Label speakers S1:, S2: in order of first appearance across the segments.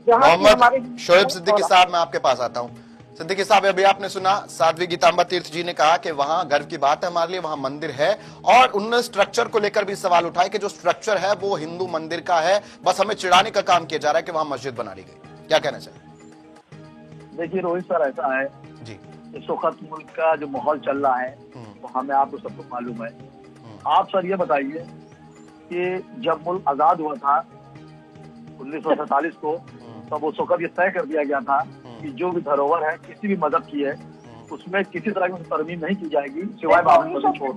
S1: मोहम्मद शोएब सिद्दीकी साहब, मैं आपके पास आता हूँ। सिद्दीकी साहब, अभी आपने सुना साध्वी गीतांबा तीर्थ जी ने कहा कि वहां गर्व की बात है हमारे लिए, वहां मंदिर है, और उन्होंने स्ट्रक्चर को लेकर भी सवाल उठाए कि जो स्ट्रक्चर है वो हिंदू मंदिर का है, बस हमें चिढ़ाने का काम किया जा रहा है कि वहां मस्जिद बना ली गई। क्या कहना चाहिए?
S2: देखिए रोहित सर, ऐसा है
S1: जी,
S2: इस वक्त मुल्क का जो माहौल चल रहा है वो हमें आपको सबको मालूम है। आप सर ये बताइए कि जब मुल्क आजाद हुआ था 1947 को, तब उस वक्त ये तय कर दिया गया था कि जो भी धरोहर है किसी भी मदद की है उसमें किसी तरह की तरमीम नहीं की जाएगी सिवाय बाबरी मस्जिद छोड़।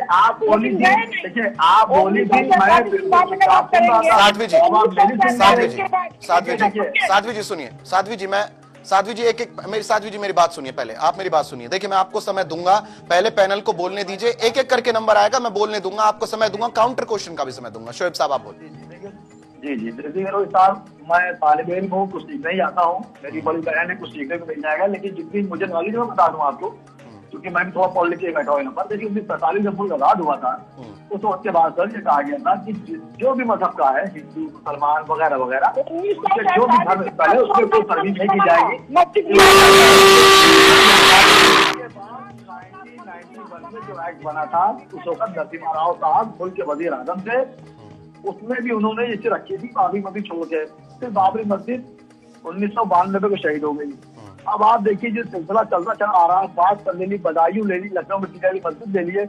S2: आप बोली देखिए, आप बोली थी
S1: साध्वी जी सुनिए, साध्वी जी साध्वी जी मेरी बात सुनिए, पहले आप मेरी बात सुनिए। देखिए मैं आपको समय दूंगा, पहले पैनल को बोलने दीजिए, एक एक करके नंबर आएगा, मैं बोलने दूंगा, आपको समय दूंगा, काउंटर क्वेश्चन का भी समय दूंगा। शोएब साहब आप बोलिए।
S2: जी जी देखिए रोहित साहब, मैं तालिब इल्म हूँ, कुछ सीखने ही आता हूँ, मेरी बड़ी बहन है, कुछ सीखने को मिल जाएगा, लेकिन जितनी मुझे नॉलेज है मैं बता दूँ आपको, क्योंकि मैं भी थोड़ा पढ़ लिख के बैठा हुआ यहाँ पर। देखिए 1947 जब मुल्क आजाद हुआ था उस वक्त के बाद सर ये कहा गया था कि जो भी मजहब का है, हिंदू मुसलमान वगैरह वगैरह, जो भी धर्म पहले उसमें कोई तरमीम नहीं की जाएगी। 1991 में जो एक्ट बना था उस वक्त नरसिम्हा राव साहब मुल्क के वजीर आजम थे, उसमें भी उन्होंने इसे रखी थी बाबरी मस्जिद छोड़ के। फिर बाबरी मस्जिद 1992 को शहीद हो गई। अब आप देखिए जो सिलसिला चलता चला आ रहा, बात कर ले ली, बदायूं ले ली, लखनऊ में टिकारी मस्जिद ले लिए,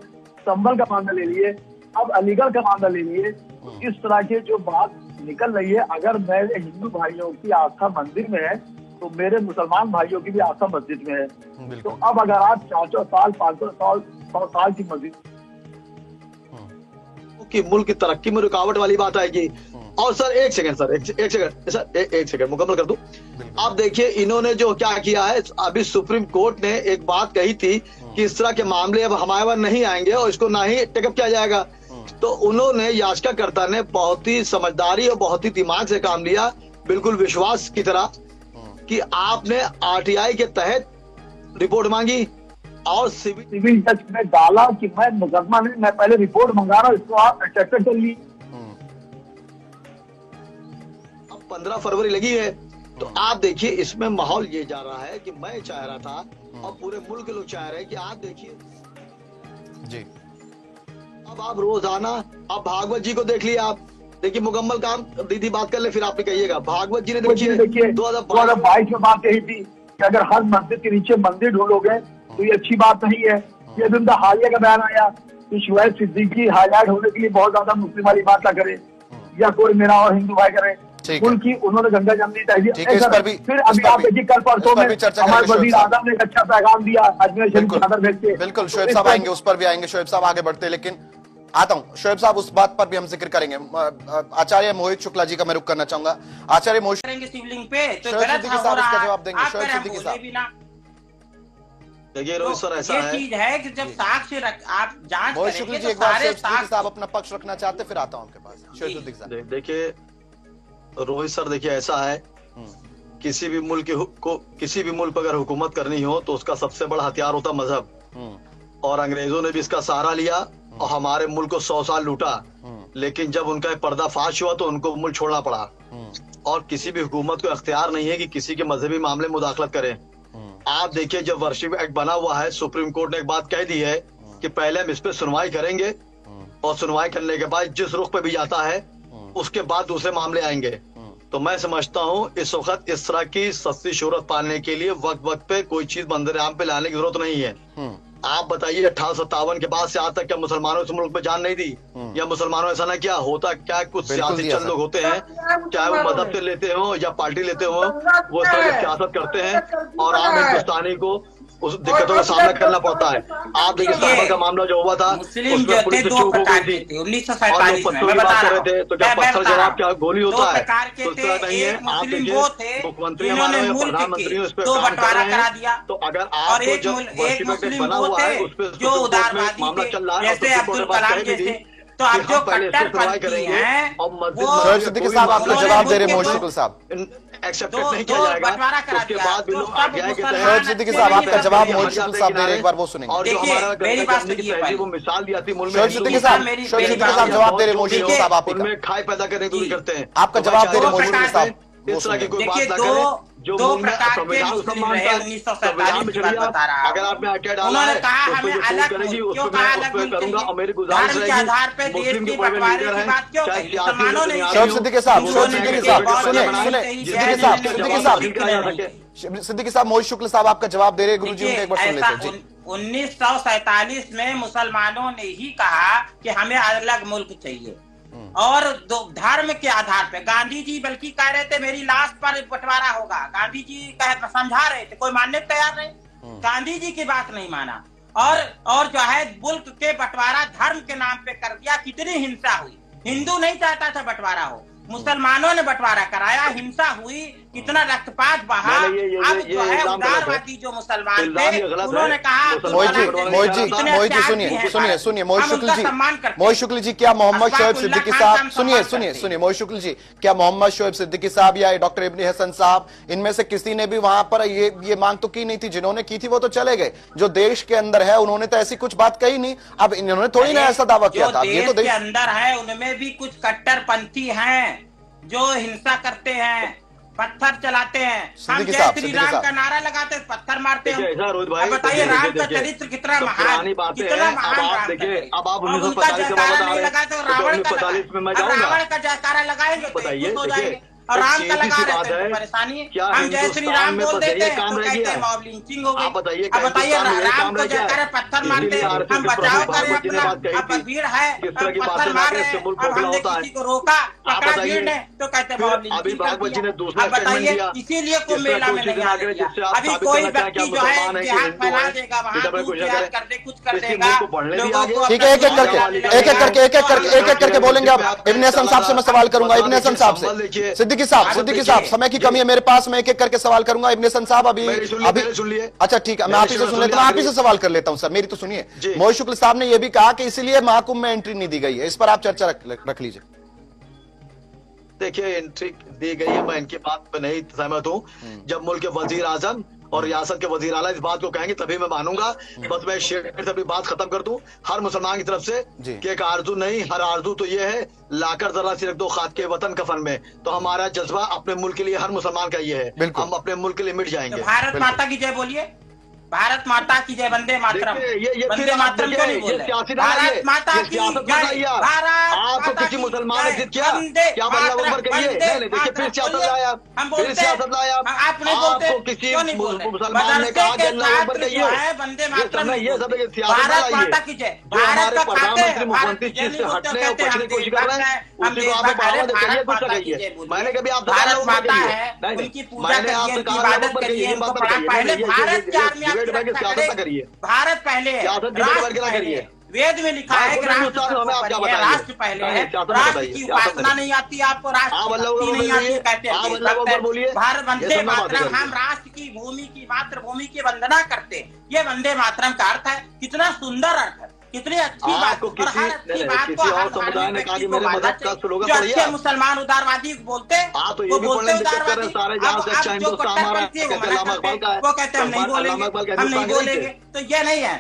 S2: संभल का मामला ले लिए, अब अलीगढ़ का मामला ले लिए। इस तरह के जो बात निकल रही है, अगर मेरे हिंदू भाइयों की आस्था मंदिर में है तो मेरे मुसलमान भाइयों की भी आस्था मस्जिद में है। तो अब अगर आप 400 साल 500 साल 100 साल की मस्जिद
S3: कि मुल्क की तरक्की में रुकावट वाली बात आएगी। और सर एक सेकंड सर, एक सेकंड मुकम्मल कर दूं। आप देखिए इन्होंने जो क्या किया है, अभी सुप्रीम कोर्ट ने एक बात कही थी कि इस तरह के मामले अब हमारे पास नहीं आएंगे और इसको ना ही टेकअप किया जाएगा। तो उन्होंने, याचिकाकर्ता ने बहुत ही समझदारी और बहुत ही दिमाग से काम लिया, बिल्कुल विश्वास की तरह, कि आपने आरटीआई के तहत रिपोर्ट मांगी और
S2: सिविल जज में डाला कि मैं मुकदमा नहीं, मैं पहले रिपोर्ट मंगा रहा हूँ, इसको आप एक्सेप्ट कर ली।
S3: अब 15 फरवरी लगी है, तो आप देखिए इसमें माहौल ये जा रहा है कि मैं चाह रहा था और पूरे मुल्क के लोग चाह रहे हैं कि आप देखिए
S1: जी,
S2: अब आप रोजाना आप भागवत जी को देख लिया, आप देखिए मुकम्मल काम, दीदी बात कर ले फिर आपने कहिएगा। भागवत जी ने देखिए 2022 में बात कही थी कि अगर हर मस्जिद के नीचे मंदिर ढूंढोगे तो ये अच्छी बात नहीं है। ये दिन तो हालिया का बयान आया कि शोएब सिद्दीकी हाईलाइट होने के लिए बहुत ज्यादा मुस्लिम वाली बात ना करे या कोई मेरा और हिंदू भाई करे, उनकी उन्होंने गंगा जमनी चाहिए। फिर अभी आप देखिए कल परसों में हमारे वजीर आजम ने एक अच्छा पैगाम दिया अजमेर शरीफ की चादर भेज के।
S1: बिल्कुल शोएब साहब आएंगे, उस पर भी आएंगे। शोएब साहब आगे बढ़ते, लेकिन आता हूं शोएब साहब, उस बात पर भी हम जिक्र करेंगे। आचार्य मोहित शुक्ला जी का मैं रुख करना चाहूंगा। आचार्य मोहित
S4: शिवलिंग पे तो
S1: शोएब सिद्दीकी साहब इसका जवाब देंगे। शोएब सिद्दीकी साहब
S3: देखिए रोहित सर, ऐसा है
S4: चीज है कि जब साक्ष्य आप जांच
S1: मोहित शुक्ला जी एक बार शोएब सिद्दीकी साहब अपना पक्ष रखना चाहते, फिर आता हूं आपके पास। शोएब सिद्दीकी साहब
S3: देखिए रोहित सर, देखिए ऐसा है, किसी भी मुल्क पर अगर हुकूमत करनी हो तो उसका सबसे बड़ा हथियार होता मजहब, और अंग्रेजों ने भी इसका सहारा लिया और हमारे मुल्क को 100 साल लूटा, लेकिन जब उनका पर्दाफाश हुआ तो उनको मुल्क छोड़ना पड़ा। और किसी भी हुकूमत को अख्तियार नहीं है कि किसी के मजहबी मामले में मुदाखलत करे। आप देखिए जब वर्शिप एक्ट बना हुआ है, सुप्रीम कोर्ट ने एक बात कह दी है कि पहले हम इस पे सुनवाई करेंगे और सुनवाई करने के बाद जिस रुख पे भी जाता है उसके बाद दूसरे मामले आएंगे। तो मैं समझता हूँ इस वक्त इस तरह की सस्ती शोहरत पाने के लिए वक्त वक्त पे कोई चीज मंजर आम पे लाने की जरूरत नहीं है। आप बताइए 1857 के बाद से आज तक क्या मुसलमानों इस मुल्क में जान नहीं दी, या मुसलमानों ऐसा ना किया होता? क्या कुछ सियासी चंद लोग होते हैं, चाहे वो मजहब से लेते हो या पार्टी लेते हो, वो सब सियासत करते हैं और आम हिंदुस्तानी को उस दिक्कतों का सामना करना पड़ता है। आप देखिए साहबा का मामला जो हुआ था उसमें पुलिस चूक हो गई थी और लोग पत्थरों की बात कर रहे थे, तो क्या पत्थर जवाब क्या गोली होता है? तो इस तरह नहीं है। आप देखिए मुख्यमंत्री हमारे या प्रधानमंत्री उस पर काम कर रहे हैं, तो अगर आपको जब वर्शिप एक्ट बना हुआ है उस पर मामला चल रहा है
S4: तो आप जो
S3: पहले सुनवाई करेंगे और
S1: शोएब सिद्दीकी साहब आपको जवाब दे रहे हैं। मोहित शुक्ला साहब
S3: एक्सेप्टेड
S4: दो
S3: नहीं किया
S4: दो
S3: जाएगा
S4: बंटवारा
S3: तो
S4: करा
S3: उसके
S4: दिया,
S3: बाद भी
S4: तो
S3: लोग
S4: सब
S3: आज्ञा के
S4: मुसलमान
S1: शोएब सिद्दीकी साहब आपका जवाब मोहित शुक्ल साहब दे रहे हैं, एक बार वो सुनेंगे।
S3: और जो
S4: देखिए,
S3: हमारा
S4: मेरी बात
S3: गंगा
S4: सुनिए
S3: जमनी की
S4: पहले।
S3: वो मिसाल दी जाती मुल्क में
S1: शोएब सिद्दीकी साहब
S4: मेरी
S1: शोएब सिद्दीकी
S4: बात
S1: साहब
S4: सुनिए।
S1: जवाब दे रहे हैं मोहित शुक्ल
S4: देखिए,
S1: साहब आप ही का।
S3: उनमें खाए पैदा करने की दूरी
S4: जी।
S3: करते हैं।
S1: आपका
S3: तो
S1: जवाब
S3: मैं
S1: दे रहे हैं
S3: चाहता
S1: मोहित
S3: हूं
S1: शुक्ल साहब,
S3: इस तरह की कोई बात
S4: देखिए,
S3: ना
S4: दो
S3: करें जो
S4: दो
S3: मूल में
S4: प्रकार के
S3: संविधान को
S4: मुस्लिम
S3: सम्मान
S4: रहे
S3: है,
S4: 1947
S3: में
S4: की बात
S3: चलिए
S4: बता रहा
S3: अगर
S4: हूँ।
S3: आपने अटैक डाला
S4: उन्होंने
S3: है
S4: कहा
S3: तो
S4: हमें
S3: जो
S4: अलग
S3: करेगी
S4: मुल्क, क्यों
S3: उसमें
S4: कहा
S3: मैं
S4: अलग
S3: उसमें
S4: मुल्क
S3: करूंगा और मेरी
S4: चाहिए?
S3: गुजारिश
S4: धर्म के
S3: रहेगी
S4: आधार पे देश
S3: मुस्लिम
S4: के
S3: के कोई भी
S4: बंटवारे
S3: लीडर
S4: की
S3: है
S4: बात क्यों
S3: चाहे
S4: कही?
S3: सियासी
S4: मुसलमानों ने
S1: शोएब सिद्दीकी साहब
S4: हिंदुओं
S1: शोएब
S4: ने
S1: सिद्दीकी
S4: मिलके
S1: साहब
S4: बहुत
S1: सुने
S4: जमाने
S1: सुने
S4: से ही
S1: सिद्दीकी
S4: जय
S1: साहब
S4: जय
S1: सिद्दीकी
S4: जय
S1: साहब
S4: जय जय जय।
S1: सिद्दीकी साहब मोहित शुक्ल साहब आपका जवाब दे रहे हैं गुरुजी, उनका एक बार सुन लेते हैं जी।
S4: 1947 में मुसलमानों ने ही कहा कि हमें अलग मुल्क चाहिए और धर्म के आधार पे गांधी जी बल्कि कह रहे थे मेरी लाश पर बंटवारा होगा। गांधी जी समझा रहे थे, कोई मानने को तैयार नहीं। गांधी जी की बात नहीं माना और जो है मुल्क के बंटवारा धर्म के नाम पे कर दिया। कितनी हिंसा हुई। हिंदू नहीं चाहता था बंटवारा हो, मुसलमानों ने बंटवारा कराया, हिंसा हुई, कितना रक्तपात बहा। अब जो है उदारवादी जो मुसलमान थे उन्होंने कहा
S1: मोहित जी सुनिए मोहित शुक्ल जी, मोहित शुक्ल जी क्या मोहम्मद शोएब सिद्दीकी साहब सुनिए मोहित शुक्ल जी, क्या मोहम्मद शोएब सिद्दीकी साहब या डॉक्टर इब्न हसन साहब इनमें से किसी ने भी वहां पर ये मांग तो की नहीं थी? जिन्होंने की थी वो तो चले गए, जो देश के अंदर है उन्होंने तो ऐसी कुछ बात कही नहीं। अब इन्होंने थोड़ी ना ऐसा दावा किया था। ये तो
S4: देश के अंदर है उनमें भी कुछ कट्टरपंथी हैं जो हिंसा करते हैं, पत्थर चलाते हैं। हम जय श्री राम का नारा लगाते हैं, पत्थर मारते हैं। अब बताइए राम का चरित्र कितना महान, कितना महान राम का चरित्र। अब उनका जयकारा नहीं लगाए तो रावण का रावण का जयकारा लगाएंगे तो खुश हो जाएंगे। और राम का लगा देते हैं परेशानी। हम जय श्री राम बोल देते हैं तो कहते हैं मॉब लिंचिंग हो गई। अब बताइए राम को जयकारा पत्थर मारते हैं, हम बचाव करें अपना। अब भीड़ है, पत्थर मार रहे हैं, अब हमने किसी को रोका, पकड़ा भीड़ ने तो कहते हैं मॉब लिंचिंग कर दिया। अब बताइए इसीलिए को मेला में नहीं आ रही। अभी कोई व्यक्ति जो है जिहाद फैला देगा वहां, जिहाद कर दे, कुछ कर देगा लोगों को।
S1: ठीक है, एक एक करके बोलेंगे आप। इब्न हसन साहब से मैं सवाल करूंगा, इब्न हसन साहब से। सिद्दीकी साहब समय की कमी है मेरे पास, मैं एक एक करके सवाल करूंगा। इब्न हसन साहब अभी अच्छा ठीक है, मैं आप ही से सुन लेता हूं, आप ही से सवाल कर लेता हूं सर, मेरी तो सुनिए। मोहित शुक्ल साहब ने यह भी कहा कि इसलिए महाकुंभ में एंट्री नहीं दी गई है, इस पर आप चर्चा रख लीजिए।
S3: देखिए एंट्री दी गई है, मैं इनकी बात पर नहीं सहमत हूँ। जब मुल्क के वजीर आजम और रियासत के वजीर आला इस बात को कहेंगे तभी मैं मानूंगा। बस मैं शेर से अपनी बात खत्म कर दूं। हर मुसलमान की तरफ से कि एक आरजू नहीं, हर आरजू तो ये है लाकर जरा सी रख दो खाक के वतन कफन में। तो हमारा जज्बा अपने मुल्क के लिए हर मुसलमान का ये है, हम अपने मुल्क के लिए मिट जाएंगे।
S4: भारत माता की जय बोलिए, भारत माता की जय, वंदे मातरम। वंदे मातरम क्यों नहीं बोल रहे? भारत माता की जय, भारत
S3: आपको किसी मुसलमान ने जिद किया क्या अल्लाह अकबर कहिए? नहीं देखिए फिर सियासत लाया, फिर सियासत लाया।
S4: आप नहीं बोलते,
S3: आपको किसी
S4: क्यों नहीं बोल रहे?
S3: मुसलमान ने कहा कि अल्लाह अकबर कहिए,
S4: वंदे मातरम,
S3: ये सब
S4: भारत माता की जय। भारत का
S3: प्रधानमंत्री मुख्यमंत्री चीज से हटने और बचने की कोशिश कर रहे हैं, उसी को आप बढ़ावा देते हैं। कुछ कहिए, मैंने कभी आप
S4: भारत माता है, उनकी पूजा करिए, उनकी इबादत करिए, उनको पहले भारत के आर्मी
S3: करिए,
S4: भारत पहले है, राष्ट्र पहले है। वेद में लिखा है कि राष्ट्र पहले है। राष्ट्र की उपासना नहीं आती आपको, राष्ट्र नहीं आती, कहते हैं भारत वंदे मातरम। हम राष्ट्र की भूमि की मातृभूमि की वंदना करते, ये वंदे मातरम का अर्थ है। कितना सुंदर अर्थ है, कितनी अच्छी बात। और हर अच्छी बात को हर धार्मिक व्यक्ति को मानना चाहिए। जो अच्छे मुसलमान उदारवादी बोलते वो बोलते उदारवादी, अब जो कट्टरपंथी वो कहते हम नहीं बोलेंगे, हम नहीं बोलेंगे, तो ये नहीं है।